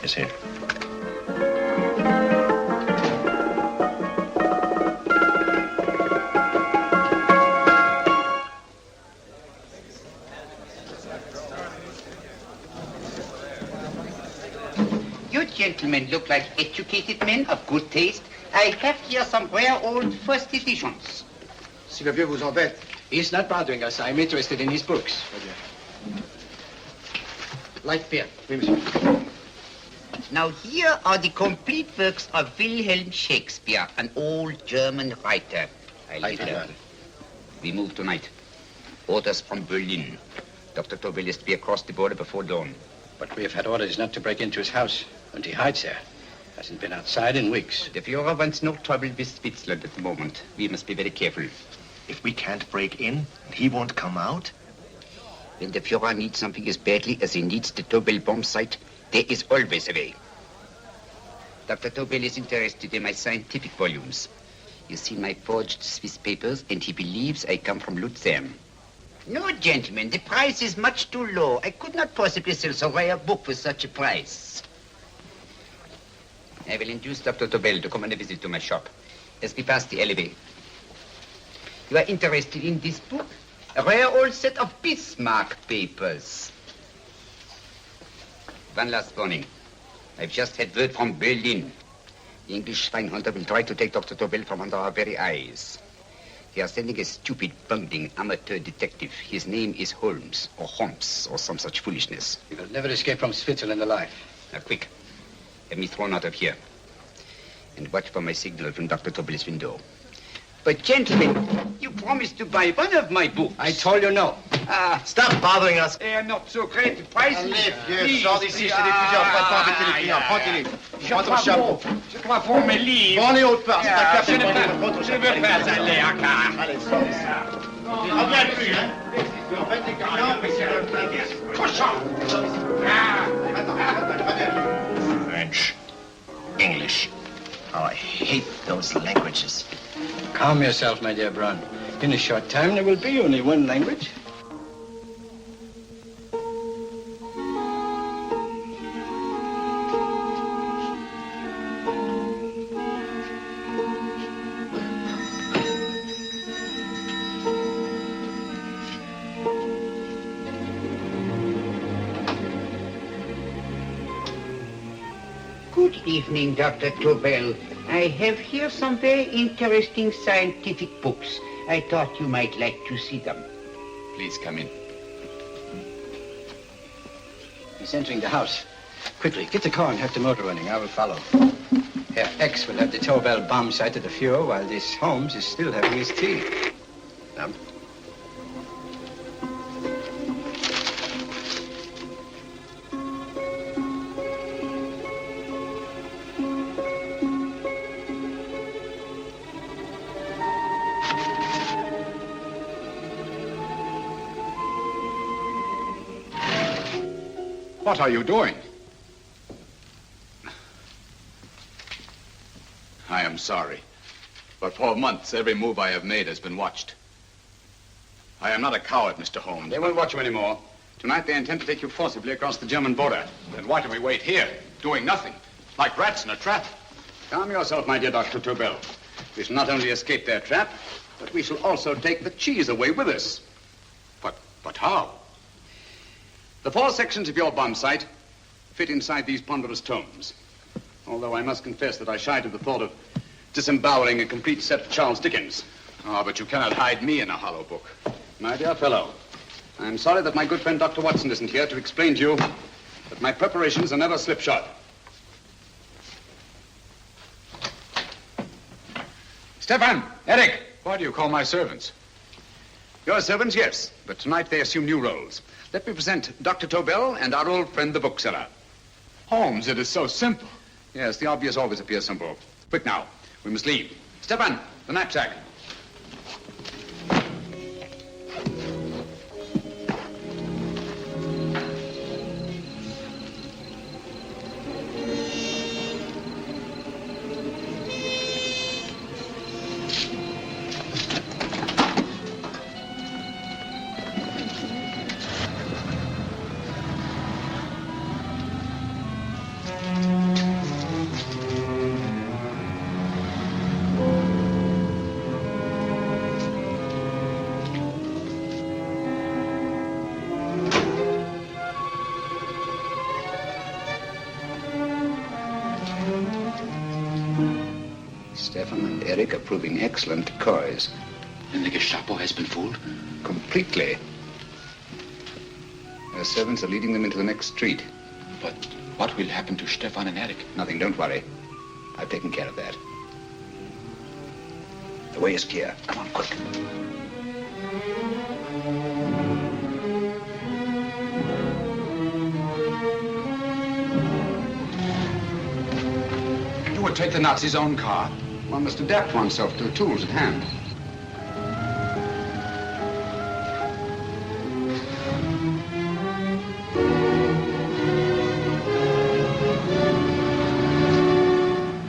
is here. You gentlemen look like educated men of good taste. I have here some rare old first editions. Si le vieux vous embête. He's not bothering us. I'm interested in his books. Light beer. Oui, monsieur. Now here are the complete works of Wilhelm Shakespeare, an old German writer. We move tonight. Orders from Berlin. Dr. Tobel is to be across the border before dawn. But we have had orders not to break into his house, and he hides there. Hasn't been outside in weeks. The Führer wants no trouble with Switzerland at the moment. We must be very careful. If we can't break in, and he won't come out? When the Führer needs something as badly as he needs the Tobel bomb site, there is always a way. Dr. Tobel is interested in my scientific volumes. He's seen my forged Swiss papers, and he believes I come from Luzern. No, gentlemen, the price is much too low. I could not possibly sell so rare a book for such a price. I will induce Dr. Tobel to come on a visit to my shop as we pass the alleyway. You are interested in this book? A rare old set of Bismarck papers. One last warning. I've just had word from Berlin. The English spine hunter will try to take Dr. Tobel from under our very eyes. They are sending a stupid, bungling amateur detective. His name is Holmes, or some such foolishness. He will never escape from Switzerland alive. Now, quick. Have me thrown out of here. And watch for my signal from Dr. Tobel's window. But, gentlemen, you promised to buy one of my books. I told you no. Stop bothering us. They are not so great. The price Allez, vieux, sors d'ici, je te dis plusieurs fois de pas embêter les clients. Prends-les. Prends ton chapeau. Je crois pour mes livres. Prends les hautes parts, c'est un café. Je ne veux pas aller à car. Allez, sors d'ici. Reviens plus, hein. En fait, les clients, mais c'est le Cochon. French, English. Oh, I hate those languages. Calm yourself, my dear Brown. In a short time, there will be only one language. Good evening, Dr. Tobel. I have here some very interesting scientific books. I thought you might like to see them. Please come in. He's entering the house. Quickly, get the car and have the motor running. I will follow. Herr X will have the Tobel bomb sight at the Führer while this Holmes is still having his tea. Now, what are you doing? I am sorry, but for months, every move I have made has been watched. I am not a coward, Mr. Holmes. They won't watch you anymore. Tonight, they intend to take you forcibly across the German border. Then why do we wait here, doing nothing, like rats in a trap? Calm yourself, my dear Dr. Tobel. We shall not only escape their trap, but we shall also take the cheese away with us. But how? The 4 sections of your bomb sight fit inside these ponderous tomes. Although I must confess that I shied at the thought of disemboweling a complete set of Charles Dickens. Ah, but you cannot hide me in a hollow book. My dear fellow, I'm sorry that my good friend Dr. Watson isn't here to explain to you that my preparations are never slipshod. Stefan! Eric! Why do you call my servants? Your servants, yes, but tonight they assume new roles. Let me present Dr. Tobel and our old friend, the bookseller. Holmes, it is so simple. Yes, the obvious always appears simple. Quick now, we must leave. Stefan, the knapsack. Stefan and Eric are proving excellent decoys. And the Gestapo has been fooled? Completely. Their servants are leading them into the next street. But what will happen to Stefan and Eric? Nothing, don't worry. I've taken care of that. The way is clear. Come on, quick. You would take the Nazis' own car? One must adapt oneself to the tools at hand.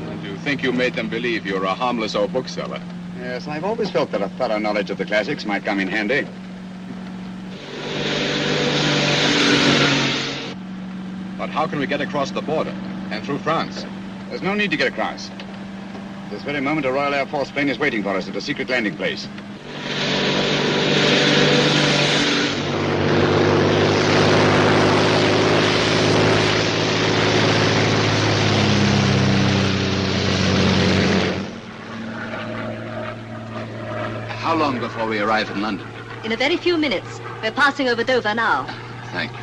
I think you made them believe you're a harmless old bookseller. Yes, I've always felt that a thorough knowledge of the classics might come in handy. But how can we get across the border and through France? There's no need to get across. At this very moment, a Royal Air Force plane is waiting for us at a secret landing place. How long before we arrive in London? In a very few minutes. We're passing over Dover now. Thank you.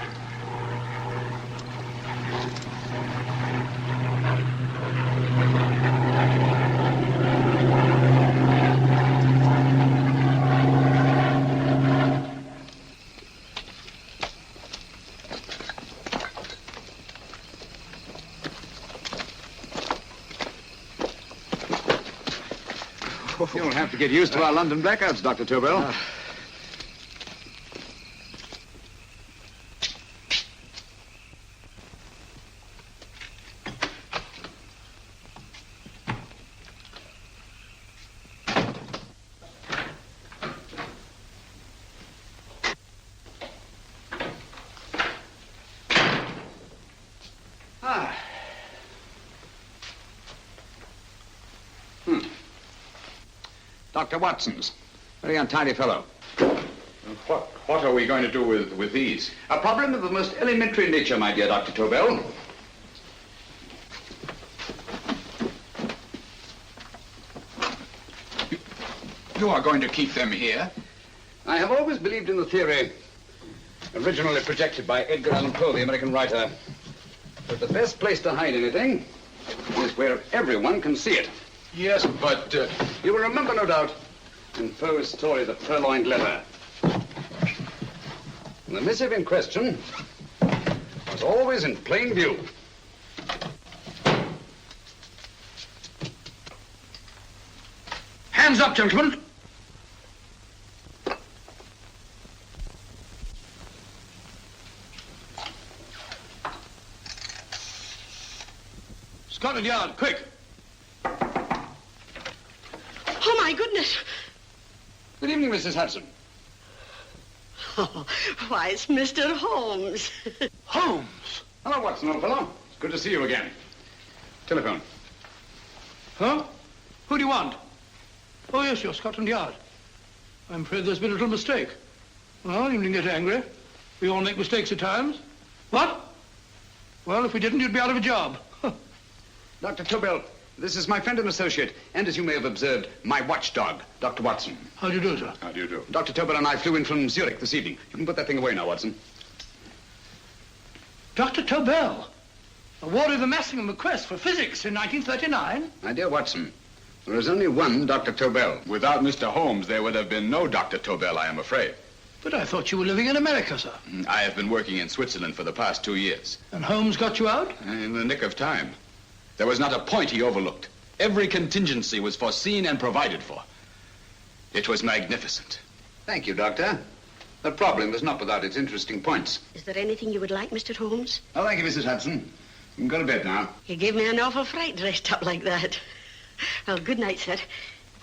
You'll have to get used to our London blackouts, Dr. Tobel. Dr. Watson's. Very untidy fellow. What are we going to do with these? A problem of the most elementary nature, my dear Dr. Tobel. You are going to keep them here? I have always believed in the theory, originally projected by Edgar Allan Poe, the American writer, that the best place to hide anything is where everyone can see it. Yes, but... You will remember, no doubt, in Poe's story, The Purloined Letter. The missive in question was always in plain view. Hands up, gentlemen. Scotland Yard, quick. Oh, my goodness. Good evening, Mrs. Hudson. Oh, why, it's Mr. Holmes. Holmes? Hello, Watson, old fellow. It's good to see you again. Telephone. Huh? Who do you want? Oh, yes, you're Scotland Yard. I'm afraid there's been a little mistake. Well, you needn't get angry. We all make mistakes at times. What? Well, if we didn't, you'd be out of a job. Dr. Tobel, this is my friend and associate, and as you may have observed, my watchdog, Dr. Watson. How do you do, sir? How do you do? Dr. Tobel and I flew in from Zurich this evening. You can put that thing away now, Watson. Dr. Tobel, awarded the Massingham Bequest for physics in 1939. My dear Watson, there is only one Dr. Tobel. Without Mr. Holmes, there would have been no Dr. Tobel, I am afraid. But I thought you were living in America, sir. I have been working in Switzerland for the past 2 years. And Holmes got you out? In the nick of time. There was not a point he overlooked. Every contingency was foreseen and provided for. It was magnificent. Thank you, Doctor. The problem was not without its interesting points. Is there anything you would like, Mr. Holmes? Oh, thank you, Mrs. Hudson. You can go to bed now. You gave me an awful fright dressed up like that. Well, good night, sir.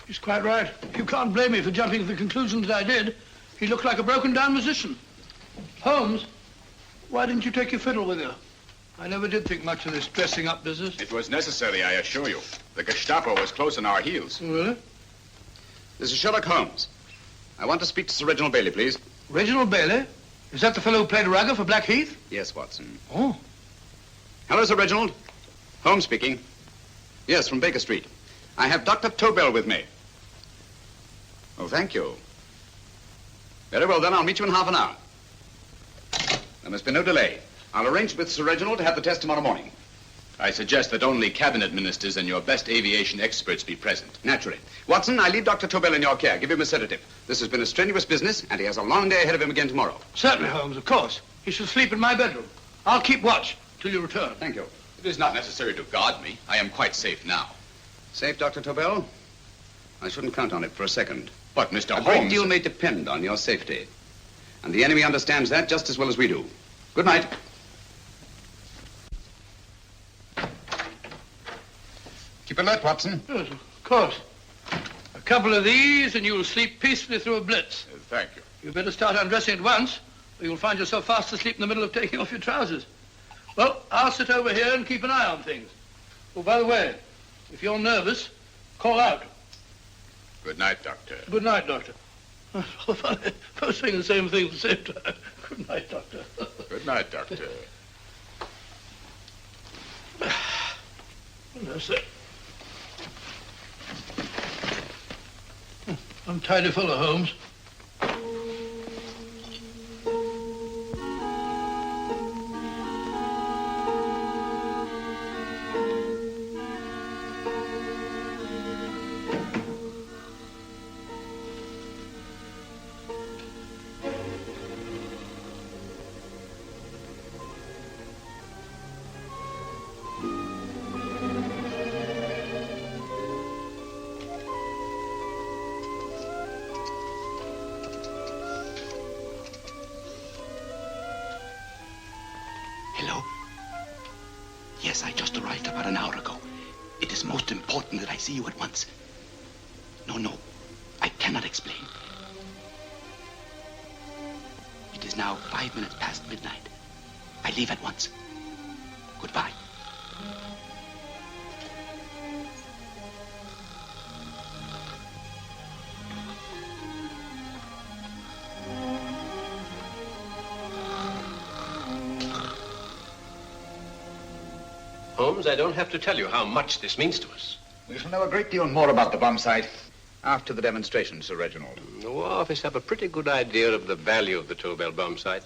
He's quite right. You can't blame me for jumping to the conclusion that I did. He looked like a broken-down musician. Holmes, why didn't you take your fiddle with you? I never did think much of this dressing-up business. It was necessary, I assure you. The Gestapo was close on our heels. Really? This is Sherlock Holmes. I want to speak to Sir Reginald Bailey, please. Reginald Bailey? Is that the fellow who played Rugger for Blackheath? Yes, Watson. Oh. Hello, Sir Reginald. Holmes speaking. Yes, from Baker Street. I have Dr. Tobel with me. Oh, thank you. Very well, then. I'll meet you in half an hour. There must be no delay. I'll arrange with Sir Reginald to have the test tomorrow morning. I suggest that only cabinet ministers and your best aviation experts be present. Naturally. Watson, I leave Dr. Tobel in your care. Give him a sedative. This has been a strenuous business, and he has a long day ahead of him again tomorrow. Certainly, Holmes, of course. He shall sleep in my bedroom. I'll keep watch till you return. Thank you. It is not necessary to guard me. I am quite safe now. Safe, Dr. Tobel? I shouldn't count on it for a second. But, Mr. A great Holmes... deal may depend on your safety. And the enemy understands that just as well as we do. Good night. Keep alert, Watson. Yes, of course. A couple of these and you'll sleep peacefully through a blitz. Thank you. You'd better start undressing at once, or you'll find yourself fast asleep in the middle of taking off your trousers. Well, I'll sit over here and keep an eye on things. Oh, by the way, if you're nervous, call out. Good night, Doctor. Good night, Doctor. Both saying the same thing at the same time. Good night, Doctor. Good night, Doctor. That's it. I'm tidy full of Holmes. Hello? Yes, I just arrived about an hour ago. It is most important that I see you at once. No, I cannot explain. It is now 5 minutes past midnight. I leave at once. Goodbye. Holmes, I don't have to tell you how much this means to us. We shall know a great deal more about the bomb sight after the demonstration, Sir Reginald. The War Office have a pretty good idea of the value of the Tobel bomb sight,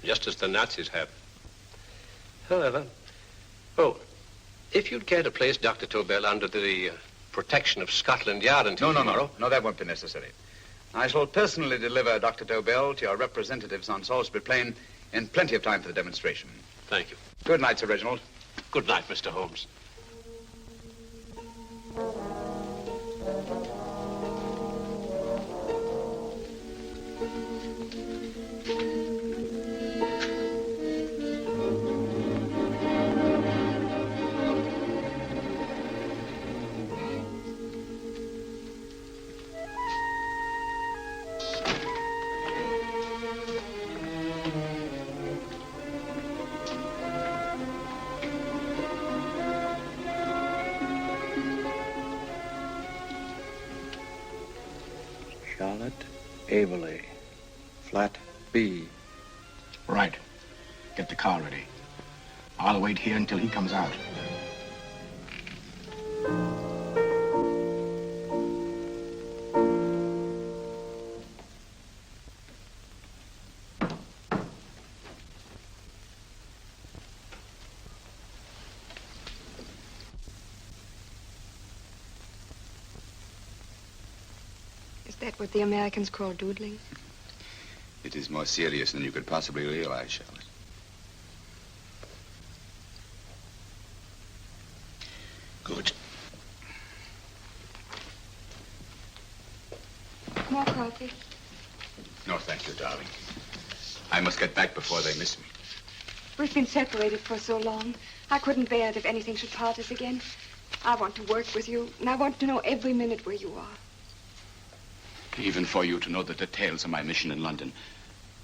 just as the Nazis have. However, if you'd care to place Dr. Tobel under the protection of Scotland Yard until tomorrow... No, that won't be necessary. I shall personally deliver Dr. Tobel to your representatives on Salisbury Plain in plenty of time for the demonstration. Thank you. Good night, Sir Reginald. Good night, Mr. Holmes. Charlotte Averley, flat B. Right. Get the car ready. I'll wait here until he comes out. Is that what the Americans call doodling? It is more serious than you could possibly realize, Charlotte. Good. More coffee? No, thank you, darling. I must get back before they miss me. We've been separated for so long. I couldn't bear it if anything should part us again. I want to work with you, and I want to know every minute where you are. Even for you to know the details of my mission in London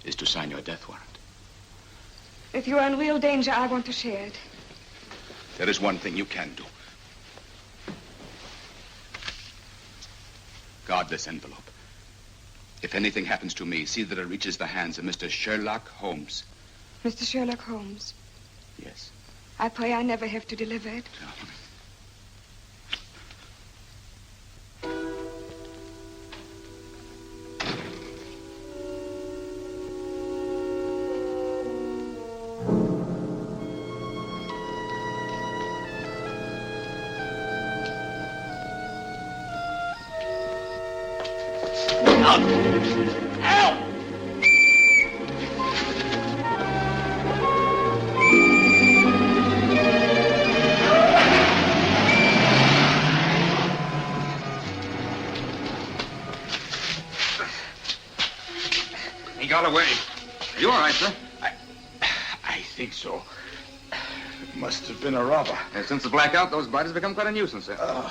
is to sign your death warrant. If you're in real danger, I want to share it. There is one thing you can do. Guard this envelope. If anything happens to me, see that it reaches the hands of Mr. Sherlock Holmes. Mr. Sherlock Holmes. Yes. I pray I never have to deliver it. out! Help! He got away. Are you all right, sir? I think so. Must have been a robber. Since the blackout, those biters become quite a nuisance, sir.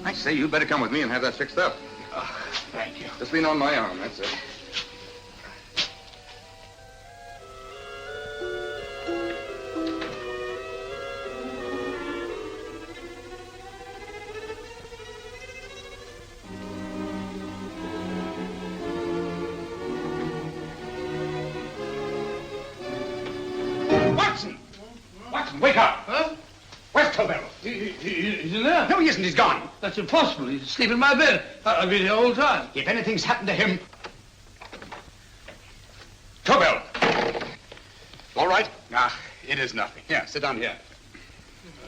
I say, you'd better come with me and have that fixed up. Thank you. Just lean on my arm, that's it. Watson! Watson, wake up! Huh? Where's Tobel? He's in there. No, he isn't. He's gone. That's impossible. He's asleep in my bed. I've been here all the time. If anything's happened to him... Tobel! All right? It is nothing. Here, sit down here.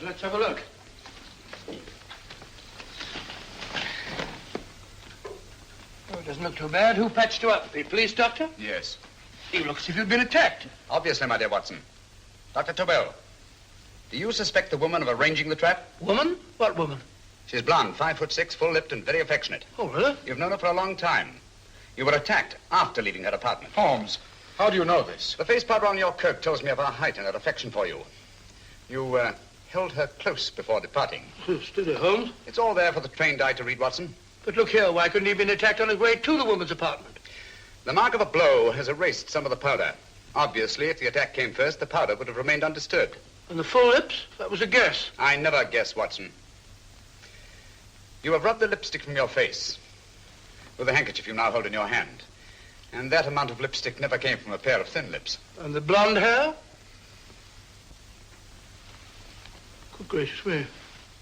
Let's have a look. Oh, it doesn't look too bad. Who patched you up? The police doctor? Yes. You look as if you'd been attacked. Obviously, my dear Watson. Dr. Tobel, do you suspect the woman of arranging the trap? Woman? What woman? She's blonde, 5'6", full-lipped, and very affectionate. Oh, really? You've known her for a long time. You were attacked after leaving her apartment. Holmes, how do you know this? The face powder on your coat tells me of her height and her affection for you. You held her close before departing. Steady, Holmes. It's all there for the trained eye to read, Watson. But look here, why couldn't he have been attacked on his way to the woman's apartment? The mark of a blow has erased some of the powder. Obviously, if the attack came first, the powder would have remained undisturbed. And the full lips? That was a guess. I never guess, Watson. You have rubbed the lipstick from your face with the handkerchief you now hold in your hand. And that amount of lipstick never came from a pair of thin lips. And the blonde hair? Good gracious me.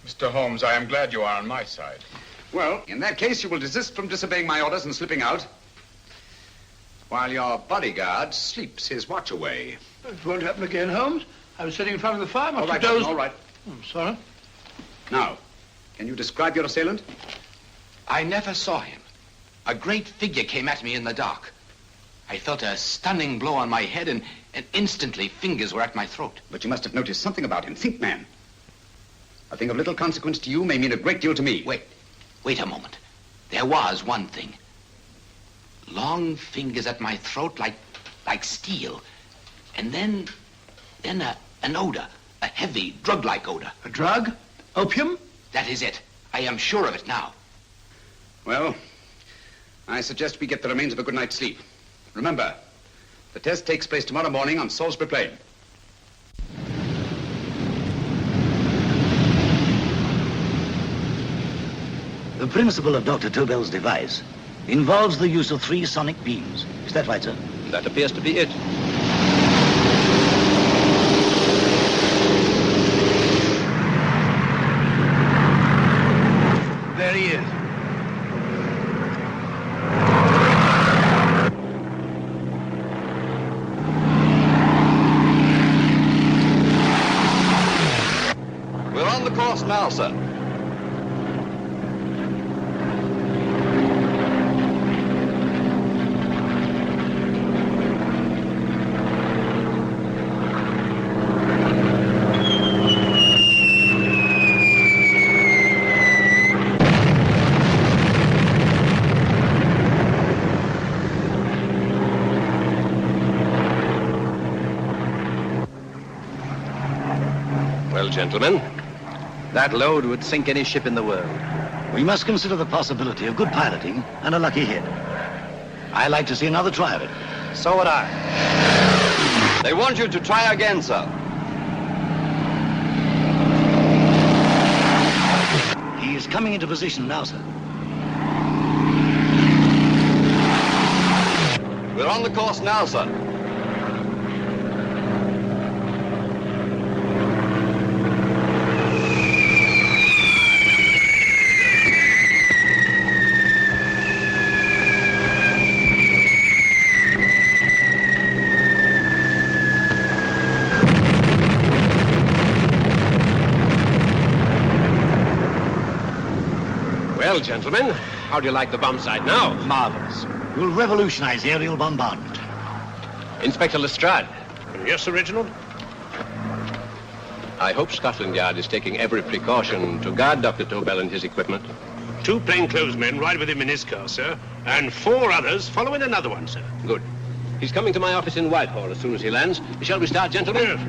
Mr. Holmes, I am glad you are on my side. Well, in that case, you will desist from disobeying my orders and slipping out while your bodyguard sleeps his watch away. It won't happen again, Holmes. I was sitting in front of the fire. All right, Watson, all right. I'm sorry. Now, can you describe your assailant? I never saw him. A great figure came at me in the dark. I felt a stunning blow on my head, and instantly fingers were at my throat. But you must have noticed something about him. Think, man. A thing of little consequence to you may mean a great deal to me. Wait a moment. There was one thing. Long fingers at my throat like steel. And then an odor, a heavy, drug-like odor. A drug? Opium? That is it. I am sure of it now. Well, I suggest we get the remains of a good night's sleep. Remember, the test takes place tomorrow morning on Salisbury Plain. The principle of Dr. Tobel's device involves the use of 3 sonic beams. Is that right, sir? That appears to be it. There he is. We're on the course now, sir. Well, gentlemen, that load would sink any ship in the world. We must consider the possibility of good piloting and a lucky hit. I like to see another try of it. So would I. They want you to try again, sir. He is coming into position now, sir. We're on the course now, sir. well, gentlemen, How do you like the bomb sight now? Marvelous. We'll revolutionize aerial bombardment. Inspector Lestrade. Yes, Sir Reginald? I hope Scotland Yard is taking every precaution to guard Dr. Tobel and his equipment. 2 plainclothesmen ride with him in his car, sir, and 4 others follow in another one, sir. Good. He's coming to my office in Whitehall as soon as he lands. Shall we start, gentlemen? Yes.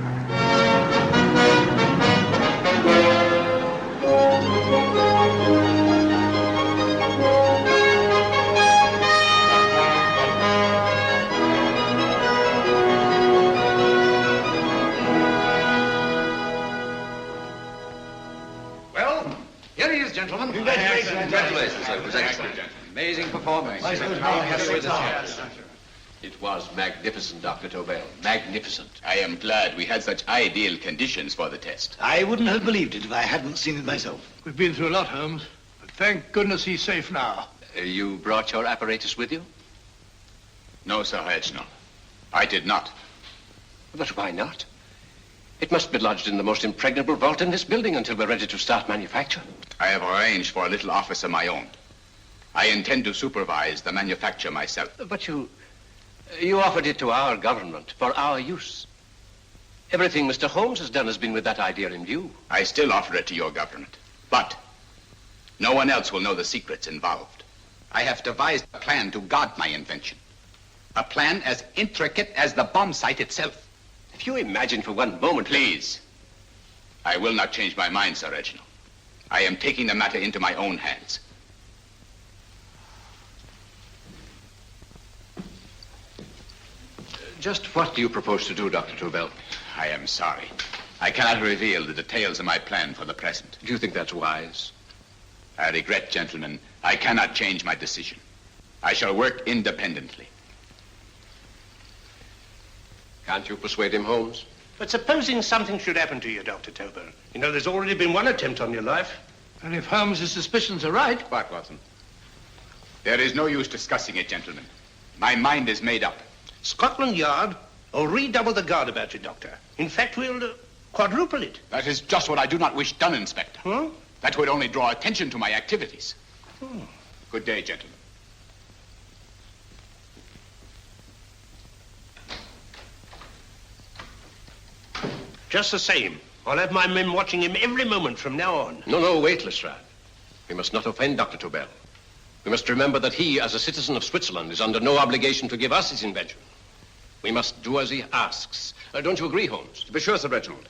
Well, here he is, gentlemen. Congratulations, sir. It was excellent. Amazing performance. It was magnificent, Dr. Tobel. Magnificent. I am glad we had such ideal conditions for the test. I wouldn't have believed it if I hadn't seen it myself. We've been through a lot, Holmes, but thank goodness he's safe now. You brought your apparatus with you? No, Sir Reginald. I did not. But why not? It must be lodged in the most impregnable vault in this building until we're ready to start manufacture. I have arranged for a little office of my own. I intend to supervise the manufacture myself. But you offered it to our government for our use. Everything Mr. Holmes has done has been with that idea in view. I still offer it to your government, but no one else will know the secrets involved. I have devised a plan to guard my invention. A plan as intricate as the bomb sight itself. If you imagine for one moment... Please. I will not change my mind, Sir Reginald. I am taking the matter into my own hands. Just what do you propose to do, Dr. Tobel? I am sorry. I cannot reveal the details of my plan for the present. Do you think that's wise? I regret, gentlemen, I cannot change my decision. I shall work independently. Can't you persuade him, Holmes? But supposing something should happen to you, Dr. Tobel. You know, there's already been one attempt on your life. And if Holmes' suspicions are right... What, Watson? There is no use discussing it, gentlemen. My mind is made up. Scotland Yard will redouble the guard about you, Doctor. In fact, we'll quadruple it. That is just what I do not wish done, Inspector. Huh? That would only draw attention to my activities. Good day, gentlemen. Just the same, I'll have my men watching him every moment from now on. No, wait, Lestrade. We must not offend Dr. Tobel. We must remember that he, as a citizen of Switzerland, is under no obligation to give us his invention. We must do as he asks. Don't you agree, Holmes? To be sure, Sir Reginald.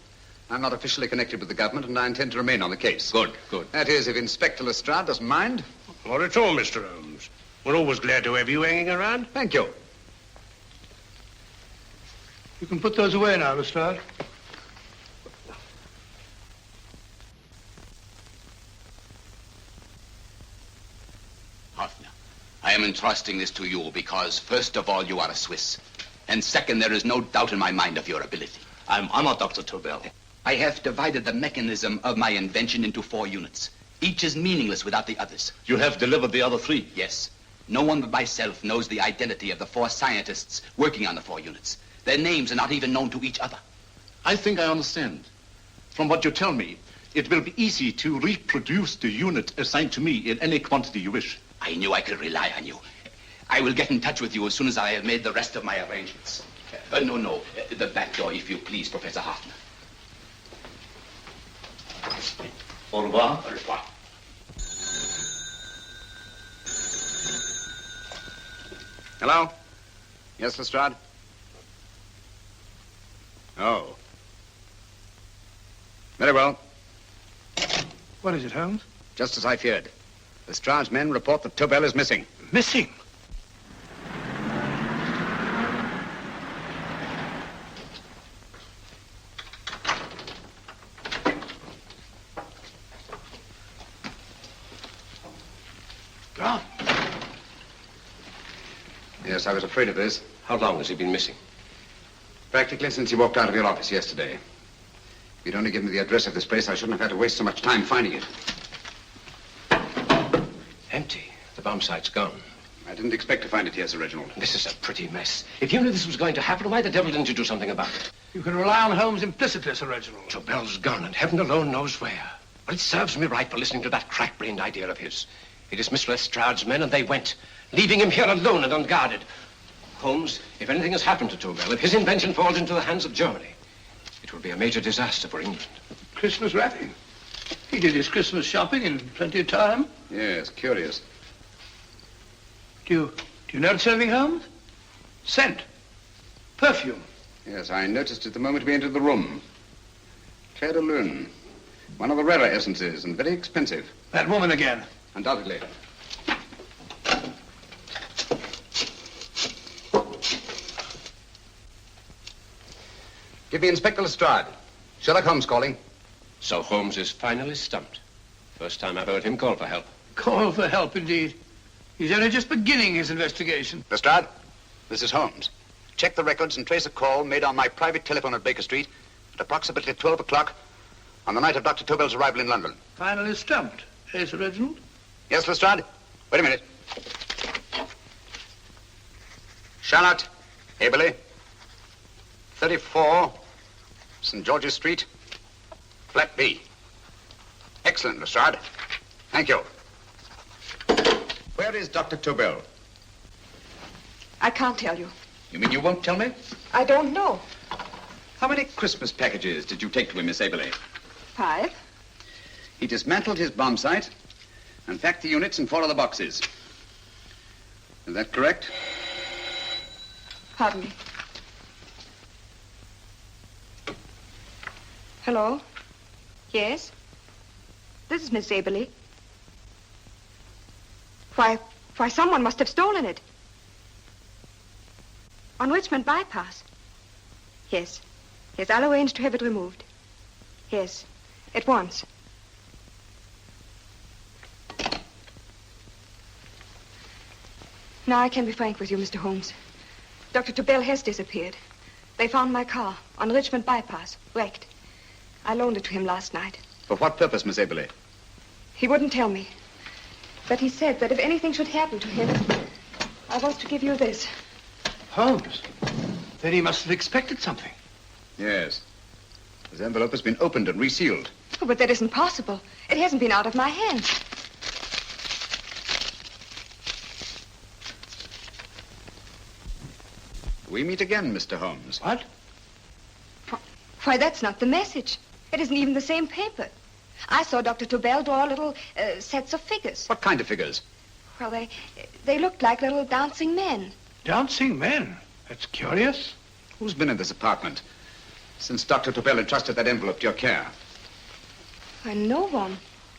I'm not officially connected with the government, and I intend to remain on the case. Good. That is, if Inspector Lestrade doesn't mind. Not at all, Mr. Holmes. We're always glad to have you hanging around. Thank you. You can put those away now, Lestrade. Hoffner, I am entrusting this to you because, first of all, you are a Swiss. And second, there is no doubt in my mind of your ability. I'm honored, Dr. Tobel. I have divided the mechanism of my invention into 4 units. Each is meaningless without the others. You have delivered the other 3? Yes. No one but myself knows the identity of the 4 scientists working on the 4 units. Their names are not even known to each other. I think I understand. From what you tell me, it will be easy to reproduce the unit assigned to me in any quantity you wish. I knew I could rely on you. I will get in touch with you as soon as I have made the rest of my arrangements. No. The back door, if you please, Professor Hoffner. Au revoir. Au revoir. Hello? Yes, Lestrade? Oh. Very well. What is it, Holmes? Just as I feared. Lestrade's men report that Tobel is missing. Missing? Gone. Yes, I was afraid of this. How long has he been missing? Practically since he walked out of your office yesterday. If you'd only given me the address of this place, I shouldn't have had to waste so much time finding it. Empty. The bomb site's gone. I didn't expect to find it here, Sir Reginald. This is a pretty mess. If you knew this was going to happen, why the devil didn't you do something about it? You can rely on Holmes implicitly, Sir Reginald. Tobel's gone, and heaven alone knows where. Well, it serves me right for listening to that crack-brained idea of his. He dismissed Lestrade's men and they went, leaving him here alone and unguarded. Holmes, if anything has happened to Tobel, if his invention falls into the hands of Germany, it will be a major disaster for England. Christmas wrapping. He did his Christmas shopping in plenty of time. Yes, curious. Do you notice anything, Holmes? Scent. Perfume. Yes, I noticed it the moment we entered the room. Clair de Lune. One of the rarer essences and very expensive. That woman again. Undoubtedly. Give me Inspector Lestrade. Sherlock Holmes calling. So Holmes is finally stumped. First time I've heard him call for help. Call for help, indeed. He's only just beginning his investigation. Lestrade, this is Holmes. Check the records and trace a call made on my private telephone at Baker Street at approximately 12 o'clock on the night of Dr. Tobel's arrival in London. Finally stumped. Eh, Sir Reginald? Yes, Lestrade? Wait a minute. Charlotte, Aberley, 34, St. George's Street, flat B. Excellent, Lestrade. Thank you. Where is Dr. Tobel? I can't tell you. You mean you won't tell me? I don't know. How many Christmas packages did you take to him, Miss Aberley? 5. He dismantled his bomb site and packed the units in 4 of the boxes. Is that correct? Pardon me. Hello? Yes? This is Miss Aberley. Why, someone must have stolen it. On Richmond Bypass. Yes. Yes, I'll arrange to have it removed. Yes, at once. Now I can be frank with you, Mr. Holmes. Dr. Tobel has disappeared. They found my car on Richmond Bypass, wrecked. I loaned it to him last night. For what purpose, Miss Aberley? He wouldn't tell me. But he said that if anything should happen to him, I was to give you this. Holmes? Then he must have expected something. Yes. This envelope has been opened and resealed. Oh, but that isn't possible. It hasn't been out of my hands. We meet again, Mr. Holmes. What? Why, that's not the message. It isn't even the same paper. I saw Dr. Tobel draw little sets of figures. What kind of figures? Well, they looked like little dancing men. Dancing men? That's curious. Who's been in this apartment since Dr. Tobel entrusted that envelope to your care? Why, no one.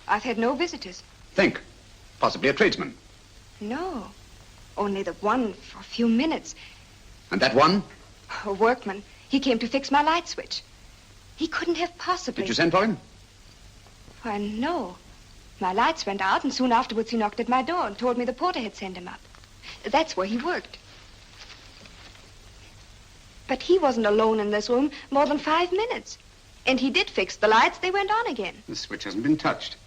I've had no visitors. Think. Possibly a tradesman. No. Only the one for a few minutes. And that one? A workman. He came to fix my light switch. He couldn't have possibly... Did you send for him? Why, no. My lights went out, and soon afterwards he knocked at my door and told me the porter had sent him up. That's where he worked. But he wasn't alone in this room more than 5 minutes. And he did fix the lights. They went on again. The switch hasn't been touched.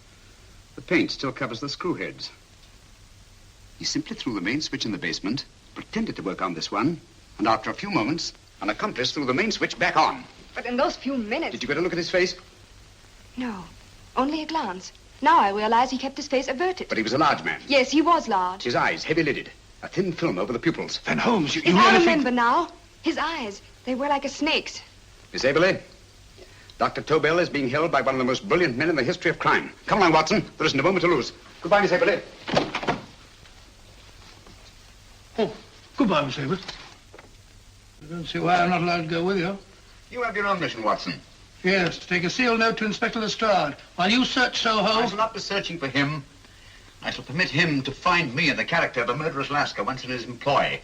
The paint still covers the screw heads. He simply threw the main switch in the basement, pretended to work on this one, and after a few moments, an accomplice threw the main switch back on. But in those few minutes... Did you get a look at his face? No, only a glance. Now I realize he kept his face averted. But he was a large man. Yes, he was large. His eyes heavy-lidded, a thin film over the pupils. Van Holmes, you I really remember now. His eyes, they were like a snake's. Miss Aberley, Dr. Tobel is being held by one of the most brilliant men in the history of crime. Come along, Watson. There isn't a moment to lose. Goodbye, Miss Aberley. Oh, goodbye, Miss Aberley. I don't see why I'm not allowed to go with you. You have your own mission, Watson. Yes, to take a sealed note to Inspector Lestrade. While you search Soho... I shall not be searching for him. I shall permit him to find me in the character of a murderous Lascar once in his employ,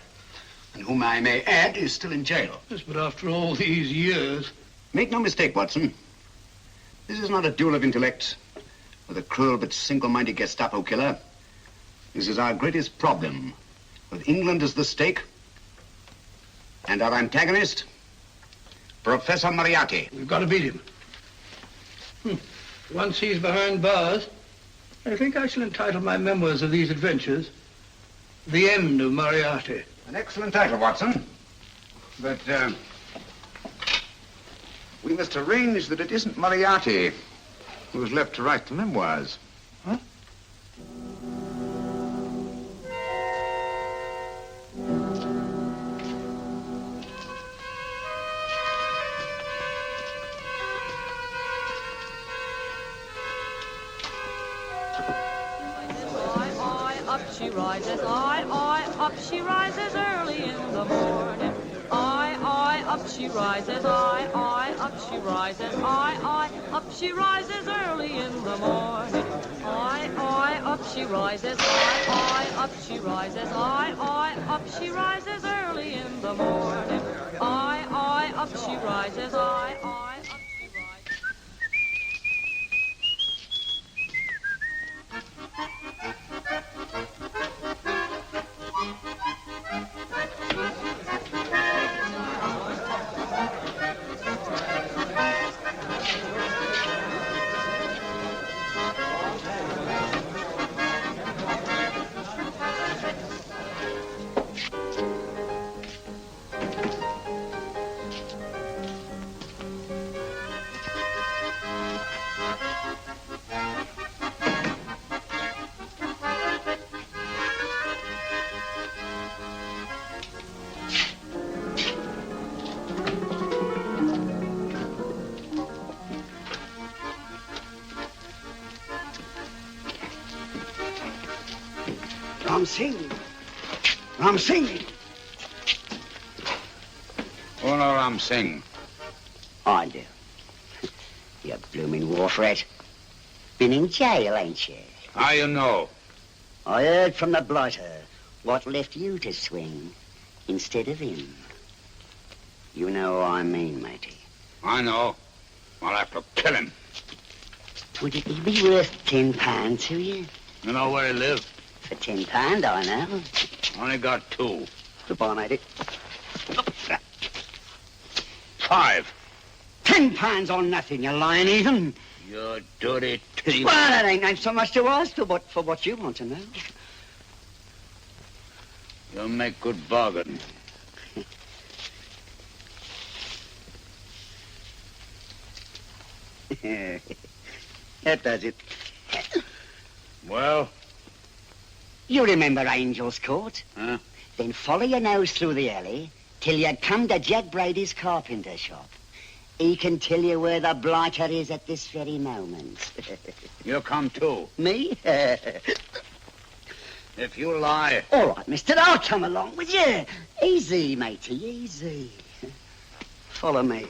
and whom I may add is still in jail. Yes, but after all these years... Make no mistake, Watson. This is not a duel of intellects with a cruel but single-minded Gestapo killer. This is our greatest problem, with England as the stake, and our antagonist, Professor Moriarty. We've got to beat him. Once he's behind bars, I think I shall entitle my memoirs of these adventures, The End of Moriarty. An excellent title, Watson. But, we must arrange that it isn't Moriarty who's left to write the memoirs. Huh? she rises, I, up she rises early in the morning. I, up she rises, I, up she rises, I, up she rises early in the morning. I, up she rises, I, up she rises, I, up she rises early in the morning. I, up she rises, I, up she rises. Ram Singh. Oh, no, Ram Singh. I do. You blooming wharf rat. Been in jail, ain't you? How you know? I heard from the blighter what left you to swing instead of him. You know what I mean, matey. I know. I'll have to kill him. Would it be worth £10 to you? You know where he lives? For £10, I know. Only got 2. Goodbye, matey. 5. £10 on nothing, you lying heathen. You dirty thief. Well, that ain't so much to ask for what you want to know. You'll make good bargain. That does it. Well? You remember Angel's Court? Huh? Then follow your nose through the alley till you come to Jack Brady's carpenter shop. He can tell you where the blighter is at this very moment. You come too. Me? If you lie... All right, mister, I'll come along with you. Easy, matey, easy. Follow me.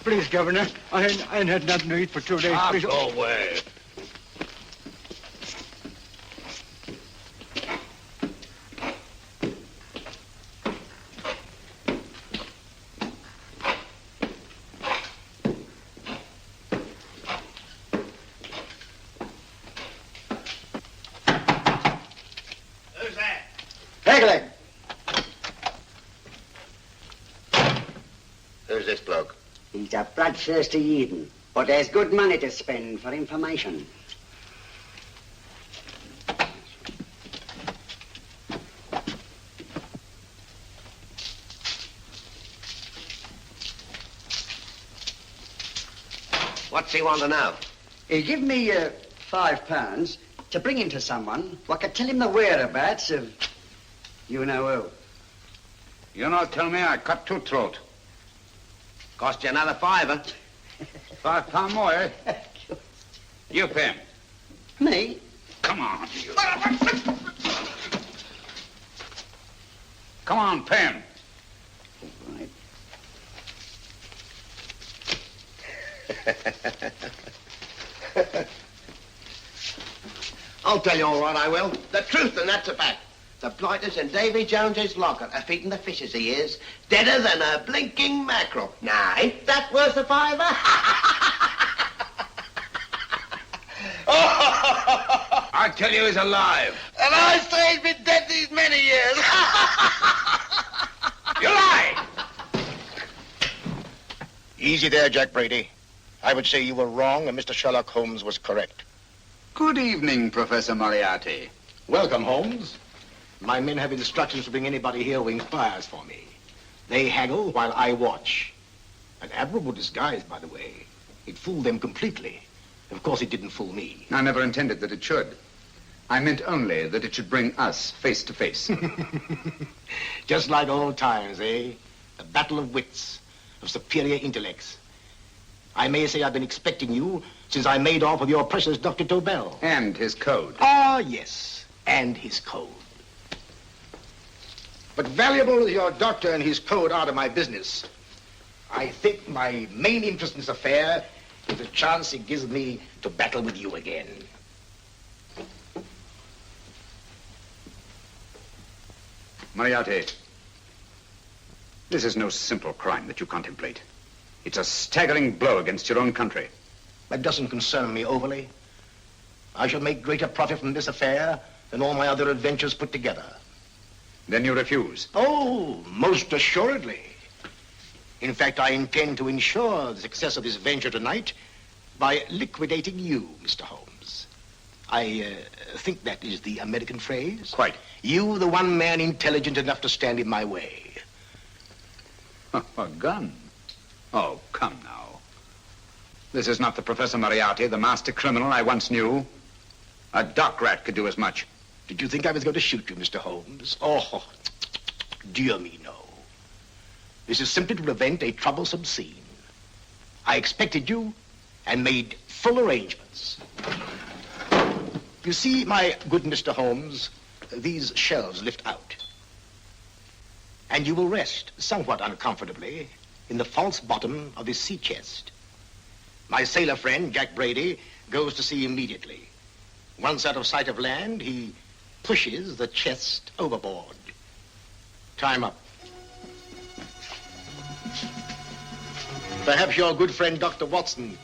Please, Governor, I ain't had nothing to eat for 2 days. Please. Go away. Who's this bloke? He's a bloodthirsty heathen, but there's good money to spend for information. What's he want to know? He give me £5 to bring him to someone who could tell him the whereabouts of you know who. You not tell me I cut 2 throat. Cost you another £5. £5 more, eh? You pay him. Me? Come on, you. Come on, pay him. Right. I'll tell you all right, I will. The truth, and that's a fact. The blighters in Davy Jones's locker are feeding the fishes, he is. Deader than a blinking mackerel. Now, ain't that worth a £5? I tell you he's alive. And I say he's been dead these many years. You lie! Easy there, Jack Brady. I would say you were wrong and Mr. Sherlock Holmes was correct. Good evening, Professor Moriarty. Welcome, Holmes. My men have instructions to bring anybody here who inquires for me. They haggle while I watch. An admirable disguise, by the way. It fooled them completely. Of course, it didn't fool me. I never intended that it should. I meant only that it should bring us face to face. Just like old times, eh? A battle of wits, of superior intellects. I may say I've been expecting you since I made off with your precious Dr. Tobel. And his code. Ah, yes, and his code. But valuable as your doctor and his code are to my business, I think my main interest in this affair is the chance it gives me to battle with you again. Moriarty, this is no simple crime that you contemplate. It's a staggering blow against your own country. That doesn't concern me overly. I shall make greater profit from this affair than all my other adventures put together. Then you refuse? Oh, most assuredly. In fact, I intend to ensure the success of this venture tonight by liquidating you, Mr. Holmes. I think that is the American phrase. Quite. You, the one man intelligent enough to stand in my way. A gun? Oh, come now. This is not the Professor Moriarty, the master criminal I once knew. A dock rat could do as much. Did you think I was going to shoot you, Mr. Holmes? Oh, dear me, no. This is simply to prevent a troublesome scene. I expected you and made full arrangements. You see, my good Mr. Holmes, these shelves lift out. And you will rest somewhat uncomfortably in the false bottom of this sea chest. My sailor friend, Jack Brady, goes to sea immediately. Once out of sight of land, he pushes the chest overboard. Time up. Perhaps your good friend, Dr. Watson,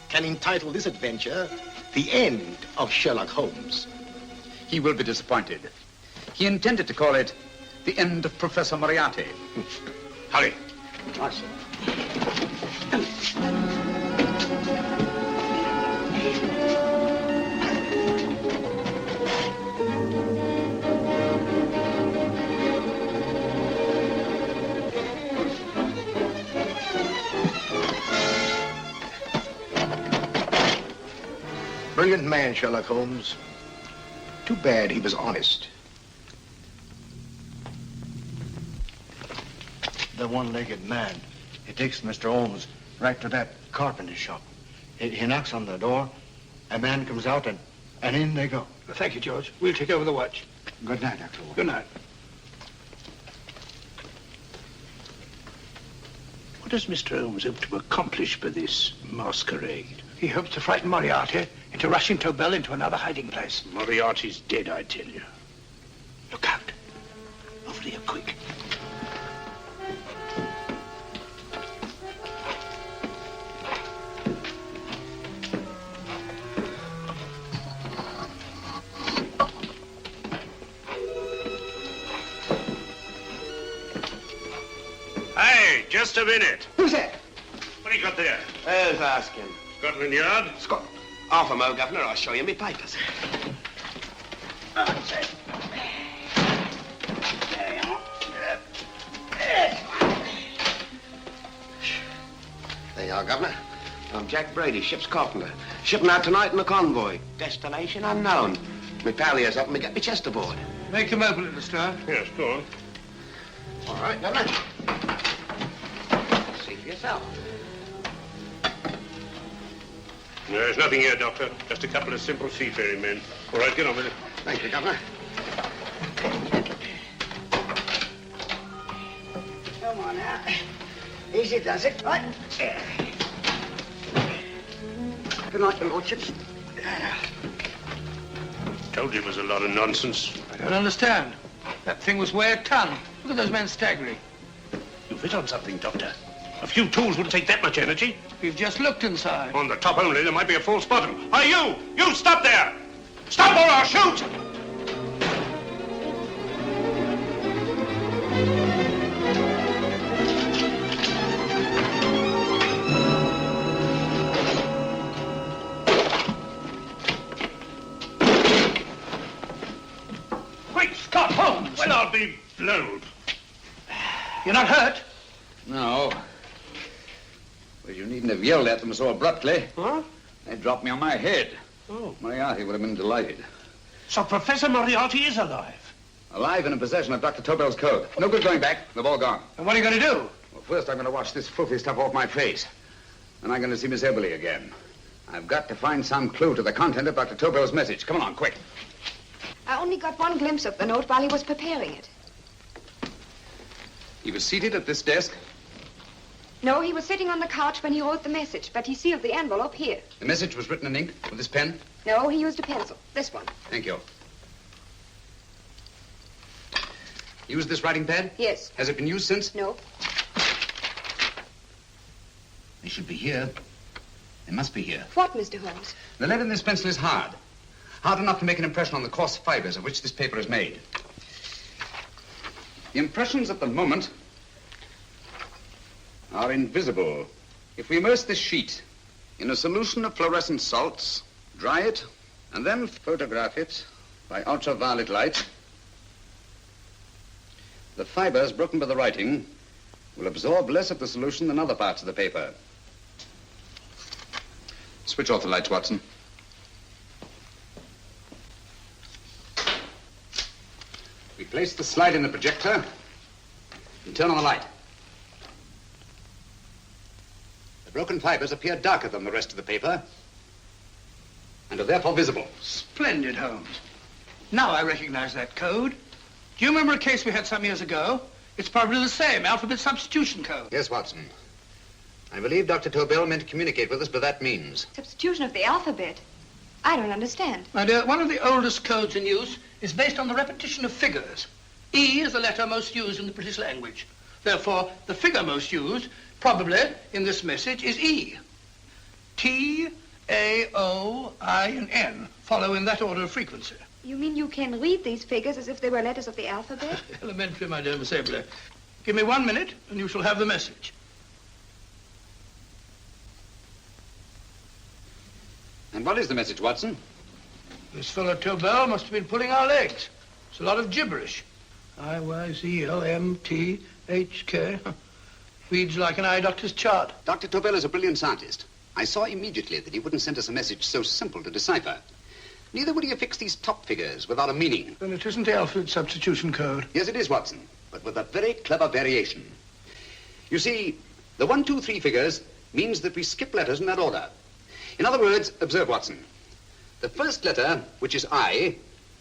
can entitle this adventure The End of Sherlock Holmes. He will be disappointed. He intended to call it The End of Professor Moriarty. Hurry. Brilliant man, Sherlock Holmes. Too bad he was honest. The one-legged man. He takes Mr. Holmes right to that carpenter shop. He knocks on the door. A man comes out, and in they go. Thank you, George. We'll take over the watch. Good night, Dr. Holmes. Good night. What does Mr. Holmes hope to accomplish by this masquerade? He hopes to frighten Moriarty into rushing Tobel into another hiding place. Moriarty's dead, I tell you. Look out. Over here, quick. Hey, just a minute. Who's that? What do you got there? Who's asking? Scotland Yard? Scotland. Half a mo, Governor. I'll show you me papers. There you are, Governor. I'm Jack Brady, ship's carpenter. Shipping out tonight in a convoy. Destination unknown. Me pal here's helping me get me chest aboard. Make him open it, Lestrade. Yes, go on. All right, Governor. See for yourself. There's nothing here, Doctor. Just a couple of simple seafaring men. All right, get on with it. Thank you, Governor. Come on now. Easy does it, right? Good night, your lordships. Told you it was a lot of nonsense. I don't understand. That thing was weigh a ton. Look at those men staggering. You've hit on something, Doctor. A few tools wouldn't take that much energy. We've just looked inside. On the top only, there might be a false bottom. Hey, you! You stop there! Stop or I'll shoot! Quick, Scott Holmes! Well, I'll be blowed. You're not hurt? No. Well, you needn't have yelled at them so abruptly. Huh? They dropped me on my head. Oh. Moriarty would have been delighted. So Professor Moriarty is alive? Alive and in possession of Dr. Tobel's code. No good going back. They've all gone. And what are you going to do? Well, first I'm going to wash this filthy stuff off my face. And I'm going to see Miss Eberly again. I've got to find some clue to the content of Dr. Tobel's message. Come on, quick. I only got one glimpse of the note while he was preparing it. He was seated at this desk. No, he was sitting on the couch when he wrote the message, but he sealed the envelope here. The message was written in ink with this pen? No, he used a pencil. This one. Thank you. Used this writing pad? Yes. Has it been used since? No. They should be here. They must be here. What, Mr. Holmes? The lead in this pencil is hard. Hard enough to make an impression on the coarse fibers of which this paper is made. The impressions at the moment are invisible. If we immerse this sheet in a solution of fluorescent salts, dry it, and then photograph it by ultraviolet light, the fibers broken by the writing will absorb less of the solution than other parts of the paper. Switch off the lights, Watson. We place the slide in the projector and turn on the light. The broken fibers appear darker than the rest of the paper and are therefore visible. Splendid, Holmes. Now I recognize that code. Do you remember a case we had some years ago? It's probably the same, alphabet substitution code. Yes, Watson. I believe Dr. Tobel meant to communicate with us by that means. Substitution of the alphabet? I don't understand. My dear, one of the oldest codes in use is based on the repetition of figures. E is the letter most used in the British language. Therefore, the figure most used, probably in this message, is E. T, A, O, I, and N follow in that order of frequency. You mean you can read these figures as if they were letters of the alphabet? Elementary, my dear Miss Eberly. Give me 1 minute, and you shall have the message. And what is the message, Watson? This fellow Tobel must have been pulling our legs. It's a lot of gibberish. I-Y-Z-L-M-T-H-K. Reads like an eye doctor's chart. Dr. Tobel is a brilliant scientist. I saw immediately that he wouldn't send us a message so simple to decipher. Neither would he have fixed these top figures without a meaning. Then it isn't the alphabet substitution code. Yes, it is, Watson, but with a very clever variation. You see, the 1, 2, 3 figures means that we skip letters in that order. In other words, observe, Watson. The first letter, which is I,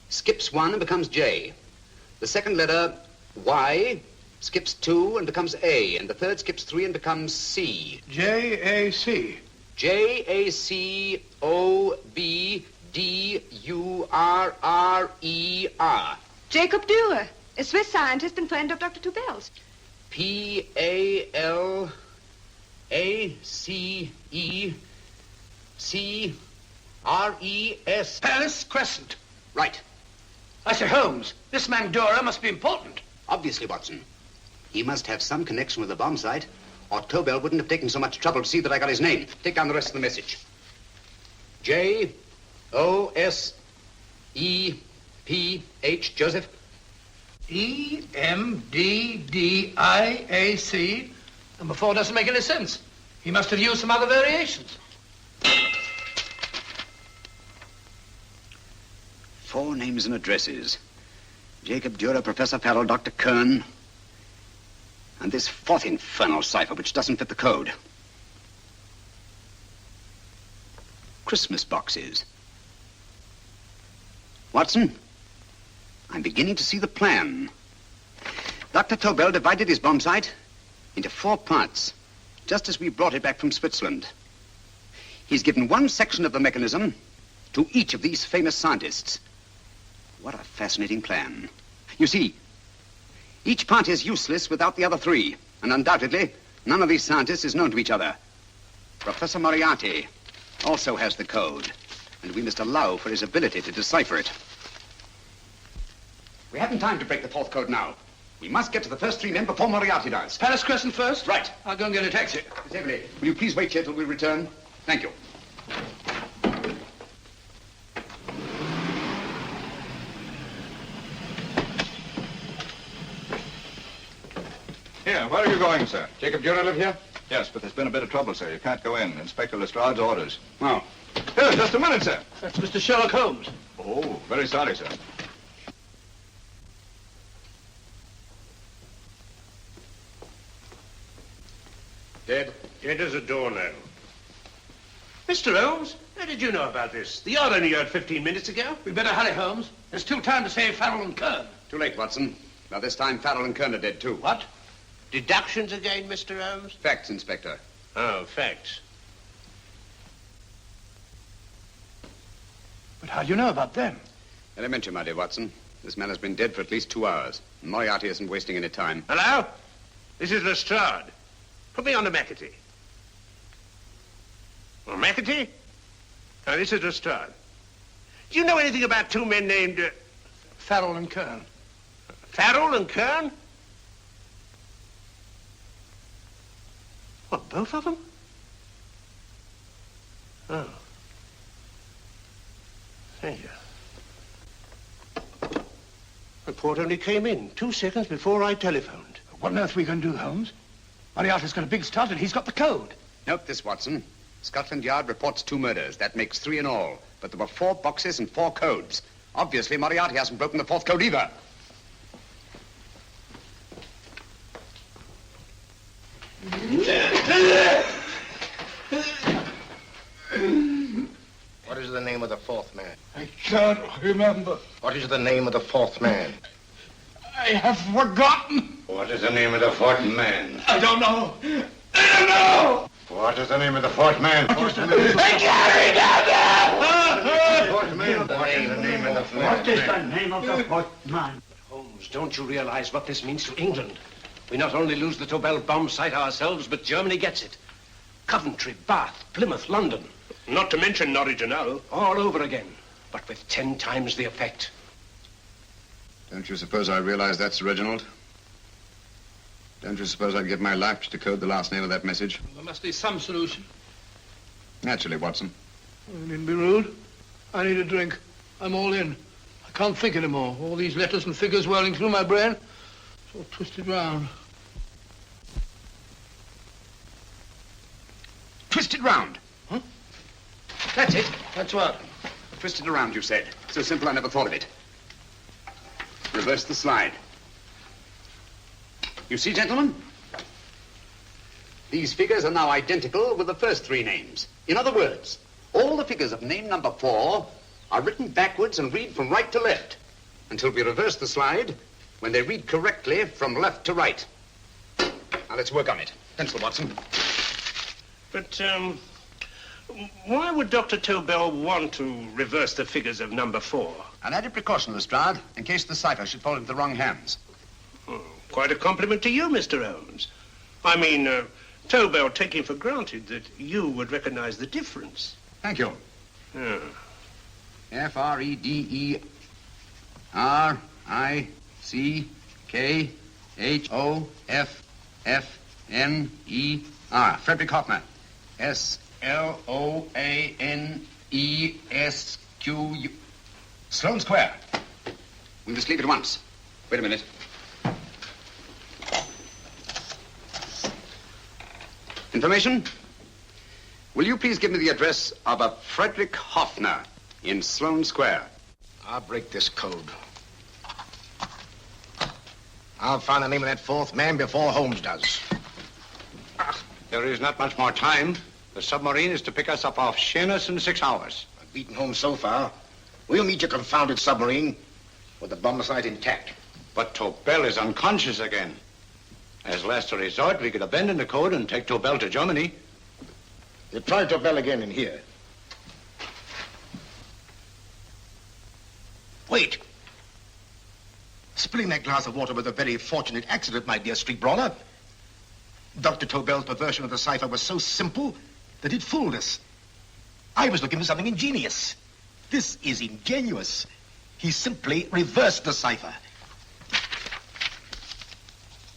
skips 1 and becomes J. The second letter, Y, skips 2 and becomes A. And the third skips 3 and becomes C. J-A-C. J-A-C-O-B-D-U-R-R-E-R. Jacob Dürer, a Swiss scientist and friend of Dr. Tobel's. P-A-L-A-C-E-C-R-E-S. Palace Crescent. Right. I say, Holmes, this man Dürer must be important. Obviously, Watson. He must have some connection with the bomb site, or Tobel wouldn't have taken so much trouble to see that I got his name. Take down the rest of the message. J-O-S-E-P-H, Joseph. E-M-D-D-I-A-C. Number 4 doesn't make any sense. He must have used some other variations. 4 names and addresses. Jacob Dürer, Professor Farrell, Dr. Kern, and this 4th infernal cipher, which doesn't fit the code. Christmas boxes. Watson, I'm beginning to see the plan. Dr. Tobel divided his bomb sight into 4 parts, just as we brought it back from Switzerland. He's given one section of the mechanism to each of these famous scientists. What a fascinating plan. You see, each part is useless without the other 3, and undoubtedly, none of these scientists is known to each other. Professor Moriarty also has the code, and we must allow for his ability to decipher it. We haven't time to break the 4th code now. We must get to the first 3 men before Moriarty does. Palace Crescent first? Right. I'll go and get a taxi. Miss Eberly, will you please wait here till we return? Thank you. Here, where are you going, sir? Jacob Dürer live here? Yes, but there's been a bit of trouble, sir. You can't go in. Inspector Lestrade's orders. Oh. Here, just a minute, sir. That's Mr. Sherlock Holmes. Oh, very sorry, sir. Dead? Dead as a doornail. Mr. Holmes, how did you know about this? The yard only heard 15 minutes ago. We better hurry, Holmes. There's still time to save Farrell and Kern. Too late, Watson. By this time, Farrell and Kern are dead, too. What? Deductions again, Mr. Holmes? Facts, Inspector. Oh, facts. But how do you know about them? Elementary, my dear Watson. This man has been dead for at least 2 hours. Moriarty isn't wasting any time. Hello? This is Lestrade. Put me on to McAtee. Well, McAtee? Now, this is Lestrade. Do you know anything about two men named... Farrell and Kern. Farrell and Kern? What, both of them? Oh. Thank you. Report only came in 2 seconds before I telephoned. What on earth are we going to do, Holmes? Moriarty's got a big start and he's got the code. Note this, Watson. Scotland Yard reports 2 murders. That makes 3 in all. But there were 4 boxes and 4 codes. Obviously, Moriarty hasn't broken the 4th code either. What is the name of the 4th man? I can't remember. What is the name of the 4th man? I have forgotten. What is the name of the 4th man? I don't know. I don't know. What is the name of the 4th man? I can't remember. Fourth man. What is the name of the 4th man? What is the name of the 4th man? Holmes, don't you realize what this means to England? We not only lose the Tobel bomb site ourselves, but Germany gets it. Coventry, Bath, Plymouth, London. Not to mention Norwich and Hull. All over again, but with 10 times the effect. Don't you suppose I realize that's Reginald? Don't you suppose I'd give my life to decode the last name of that message? There must be some solution. Naturally, Watson. You needn't be rude. I need a drink. I'm all in. I can't think anymore. All these letters and figures whirling through my brain. It's all twisted round. Twisted round? Huh? That's it. That's what? Twisted around, you said. So simple I never thought of it. Reverse the slide. You see, gentlemen? These figures are now identical with the first 3 names. In other words, all the figures of name number 4 are written backwards and read from right to left until we reverse the slide when they read correctly from left to right. Now, let's work on it. Pencil, Watson. But, why would Dr. Tobel want to reverse the figures of number 4? An added precaution, Lestrade, in case the cipher should fall into the wrong hands. Quite a compliment to you, Mr. Holmes. I mean, Tobel taking for granted that you would recognize the difference. Thank you. Yeah. F-R-E-D-E-R-I-C-K-H-O-F-F-N-E-R. Frederick Hoffner. S-L-O-A-N-E-S-Q-U. Sloane Square. We must leave at once. Wait a minute. Information? Will you please give me the address of a Frederick Hoffner in Sloane Square? I'll break this code. I'll find the name of that 4th man before Holmes does. There is not much more time. The submarine is to pick us up off Sheerness in 6 hours. I've beaten Holmes so far. We'll meet your confounded submarine with the bombsight intact. But Tobel is unconscious again. As last resort, we could abandon the code and take Tobel to Germany. You try Tobel again in here. Wait. Spilling that glass of water was a very fortunate accident, my dear street brawler. Dr. Tobel's perversion of the cipher was so simple that it fooled us. I was looking for something ingenious. This is ingenious. He simply reversed the cipher.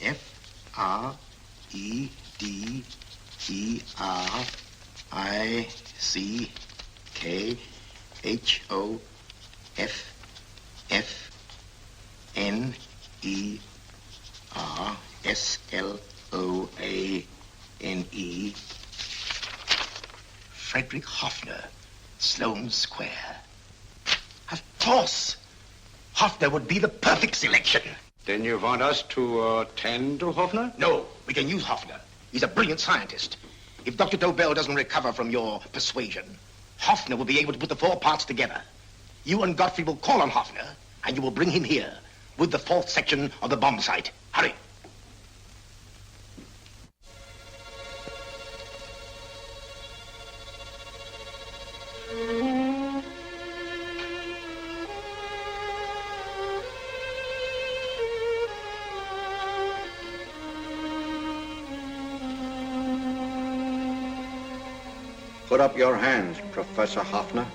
F-R-E-D-E-R-I-C-K-H-O-F-F-N-E-R-S-L-O-A-N-E. Frederick Hoffner, Sloane Square. Of course. Hoffner would be the perfect selection. Then you want us to tend to Hoffner? No, we can use Hoffner. He's a brilliant scientist. If Dr. Tobel doesn't recover from your persuasion, Hoffner will be able to put the 4 parts together. You and Godfrey will call on Hoffner, and you will bring him here with the 4th section of the bomb sight. Hurry. Put up your hands, Professor Hoffner.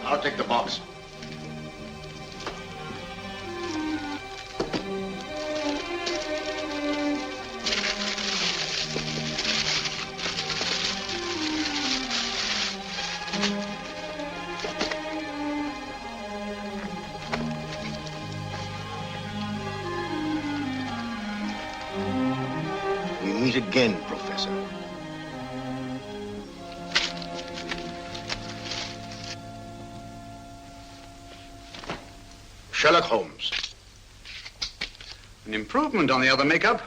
I'll take the box. We meet again, Professor. Sherlock Holmes. An improvement on the other makeup.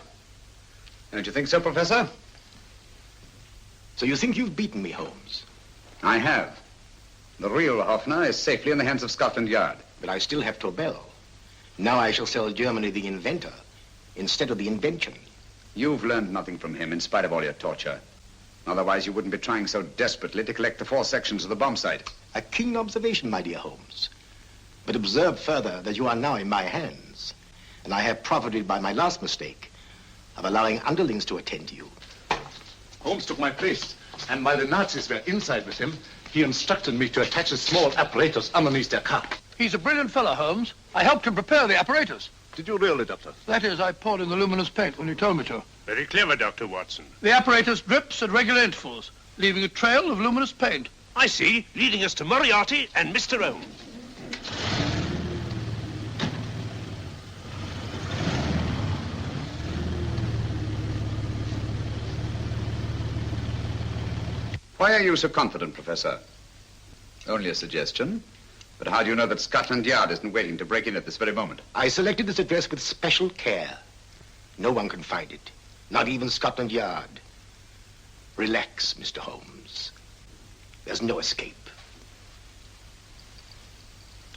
Don't you think so, Professor? So you think you've beaten me, Holmes? I have. The real Hoffner is safely in the hands of Scotland Yard. But I still have Tobel. Now I shall sell Germany the inventor instead of the invention. You've learned nothing from him in spite of all your torture. Otherwise, you wouldn't be trying so desperately to collect the 4 sections of the bomb sight. A keen observation, my dear Holmes. But observe further that you are now in my hands, and I have profited by my last mistake of allowing underlings to attend to you. Holmes took my place, and while the Nazis were inside with him, he instructed me to attach a small apparatus underneath their car. He's a brilliant fellow, Holmes. I helped him prepare the apparatus. Did you really, Doctor? That is, I poured in the luminous paint when you told me to. Very clever, Dr. Watson. The apparatus drips at regular intervals, leaving a trail of luminous paint. I see, leading us to Moriarty and Mr. Holmes. Why are you so confident, Professor? Only a suggestion. But how do you know that Scotland Yard isn't waiting to break in at this very moment? I selected this address with special care. No one can find it, not even Scotland Yard. Relax, Mr. Holmes. There's no escape.